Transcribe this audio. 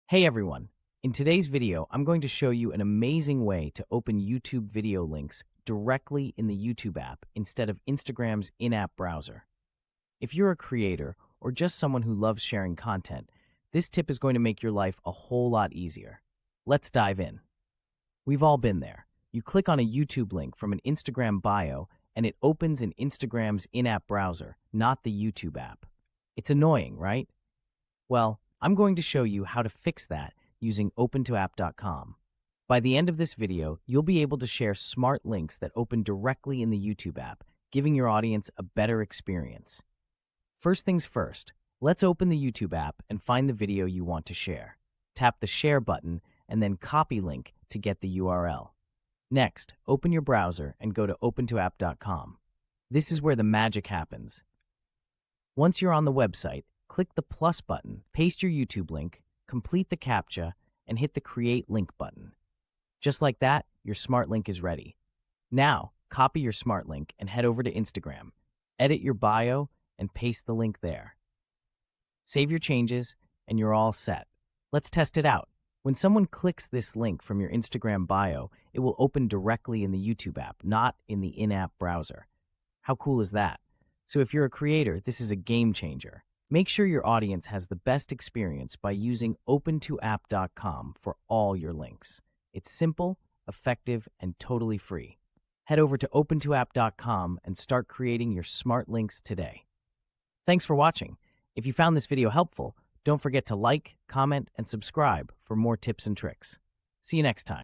Hey everyone! In today's video, I'm going to show you an amazing way to open YouTube video links directly in the YouTube app instead of Instagram's in-app browser. If you're a creator or just someone who loves sharing content, this tip is going to make your life a whole lot easier. Let's dive in. We've all been there. You click on a YouTube link from an Instagram bio and it opens in Instagram's in-app browser, not the YouTube app. It's annoying, right? Well, I'm going to show you how to fix that using OpentoApp.com. By the end of this video, you'll be able to share smart links that open directly in the YouTube app, giving your audience a better experience. First things first, let's open the YouTube app and find the video you want to share. Tap the Share button and then copy link to get the URL. Next, open your browser and go to OpentoApp.com. This is where the magic happens. Once you're on the website, click the plus button, paste your YouTube link, complete the CAPTCHA, and hit the Create Link button. Just like that, your smart link is ready. Now, copy your smart link and head over to Instagram. Edit your bio and paste the link there. Save your changes, and you're all set. Let's test it out. When someone clicks this link from your Instagram bio, it will open directly in the YouTube app, not in the in-app browser. How cool is that? So if you're a creator, this is a game changer. Make sure your audience has the best experience by using OpentoApp.com for all your links. It's simple, effective, and totally free. Head over to OpentoApp.com and start creating your smart links today. Thanks for watching. If you found this video helpful, don't forget to like, comment, and subscribe for more tips and tricks. See you next time.